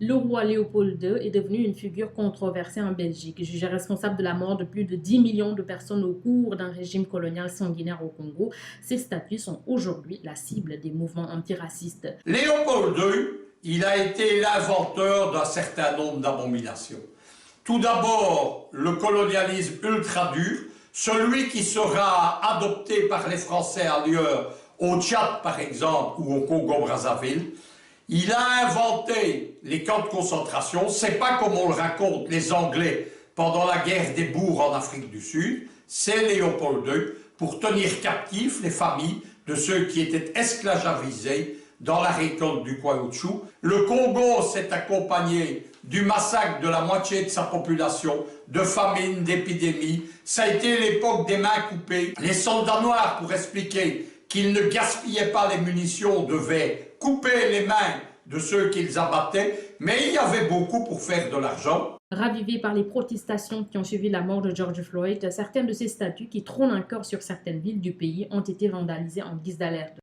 Le roi Léopold II est devenu une figure controversée en Belgique. Jugé responsable de la mort de plus de 10 millions de personnes au cours d'un régime colonial sanguinaire au Congo, ses statuts sont aujourd'hui la cible des mouvements antiracistes. Léopold II, il a été l'inventeur d'un certain nombre d'abominations. Tout d'abord, le colonialisme ultra dur, celui qui sera adopté par les Français ailleurs, au Tchad par exemple, ou au Congo-Brazzaville. Il a inventé les camps de concentration, c'est pas comme on le raconte les Anglais pendant la guerre des bourgs en Afrique du Sud, c'est Léopold II pour tenir captifs les familles de ceux qui étaient esclavagisés dans la récolte du caoutchouc. Le Congo s'est accompagné du massacre de la moitié de sa population, de famine, d'épidémies. Ça a été l'époque des mains coupées. Les soldats noirs, pour expliquer qu'ils ne gaspillaient pas les munitions, devaient couper les mains de ceux qu'ils abattaient, mais il y avait beaucoup pour faire de l'argent. Ravivés par les protestations qui ont suivi la mort de George Floyd, certains de ces statues qui trônent encore sur certaines villes du pays ont été vandalisés en guise d'alerte.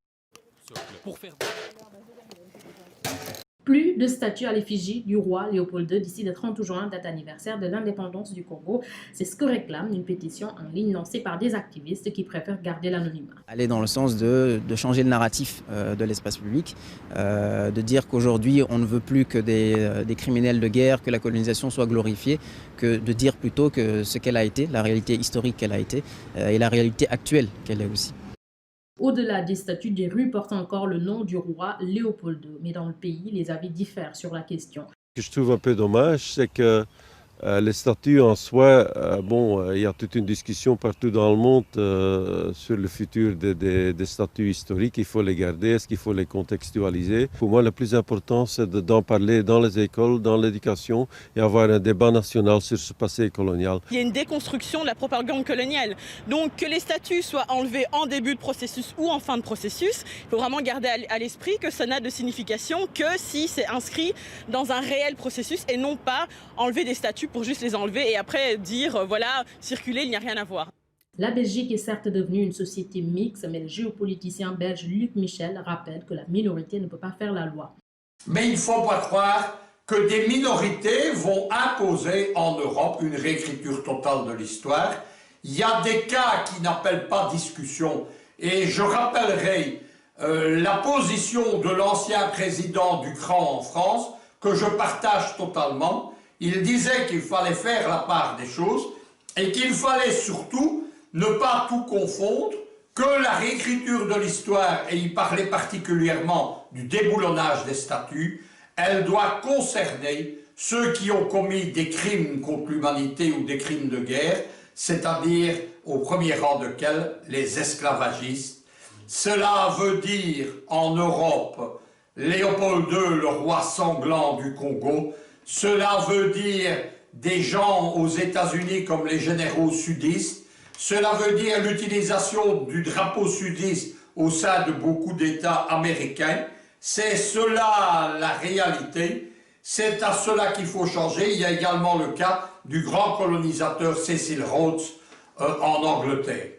Plus de statues à l'effigie du roi Léopold II d'ici le 30 juin, date anniversaire de l'indépendance du Congo. C'est ce que réclame une pétition en ligne lancée par des activistes qui préfèrent garder l'anonymat. Aller dans le sens de changer le narratif de l'espace public, de dire qu'aujourd'hui on ne veut plus que des criminels de guerre, que la colonisation soit glorifiée, que de dire plutôt que ce qu'elle a été, la réalité historique qu'elle a été et la réalité actuelle qu'elle est aussi. Au-delà des statues, des rues portent encore le nom du roi Léopold II. Mais dans le pays, les avis diffèrent sur la question. Ce que je trouve un peu dommage, c'est que les statues en soi, il y a toute une discussion partout dans le monde sur le futur des statues historiques. Il faut les garder, est-ce qu'il faut les contextualiser? Pour moi, le plus important, c'est d'en parler dans les écoles, dans l'éducation et avoir un débat national sur ce passé colonial. Il y a une déconstruction de la propagande coloniale. Donc que les statues soient enlevées en début de processus ou en fin de processus, il faut vraiment garder à l'esprit que ça n'a de signification que si c'est inscrit dans un réel processus et non pas enlever des statues pour juste les enlever et après dire voilà, circuler, il n'y a rien à voir. La Belgique est certes devenue une société mixte, mais le géopoliticien belge Luc Michel rappelle que la minorité ne peut pas faire la loi. Mais il ne faut pas croire que des minorités vont imposer en Europe une réécriture totale de l'histoire. Il y a des cas qui n'appellent pas discussion. Et je rappellerai la position de l'ancien président du CRAN en France, que je partage totalement. Il disait qu'il fallait faire la part des choses et qu'il fallait surtout ne pas tout confondre, que la réécriture de l'histoire, et il parlait particulièrement du déboulonnage des statuts, elle doit concerner ceux qui ont commis des crimes contre l'humanité ou des crimes de guerre, c'est-à-dire au premier rang desquels les esclavagistes. Cela veut dire en Europe Léopold II, le roi sanglant du Congo. Cela veut dire des gens aux États-Unis comme les généraux sudistes. Cela veut dire l'utilisation du drapeau sudiste au sein de beaucoup d'États américains. C'est cela la réalité. C'est à cela qu'il faut changer. Il y a également le cas du grand colonisateur Cecil Rhodes en Angleterre.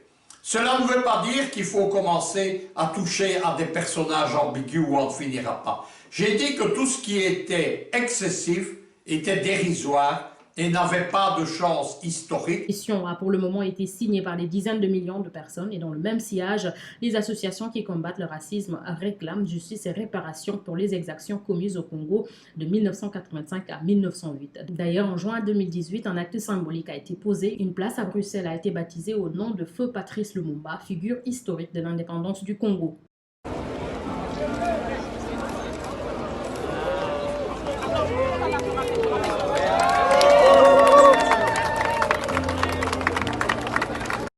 Cela ne veut pas dire qu'il faut commencer à toucher à des personnages ambigus où on ne finira pas. J'ai dit que tout ce qui était excessif était dérisoire et n'avait pas de chance historique. La pétition a pour le moment été signée par des dizaines de millions de personnes et dans le même sillage, les associations qui combattent le racisme réclament justice et réparation pour les exactions commises au Congo de 1985 à 1908. D'ailleurs, en juin 2018, un acte symbolique a été posé. Une place à Bruxelles a été baptisée au nom de Feu Patrice Lumumba, figure historique de l'indépendance du Congo.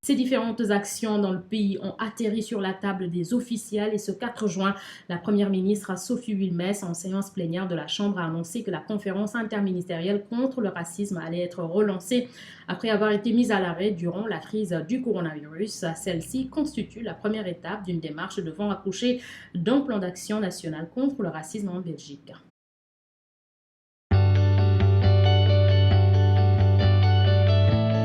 Ces différentes actions dans le pays ont atterri sur la table des officiels et ce 4 juin, la première ministre Sophie Wilmès, en séance plénière de la Chambre, a annoncé que la conférence interministérielle contre le racisme allait être relancée après avoir été mise à l'arrêt durant la crise du coronavirus. Celle-ci constitue la première étape d'une démarche devant accoucher d'un plan d'action national contre le racisme en Belgique.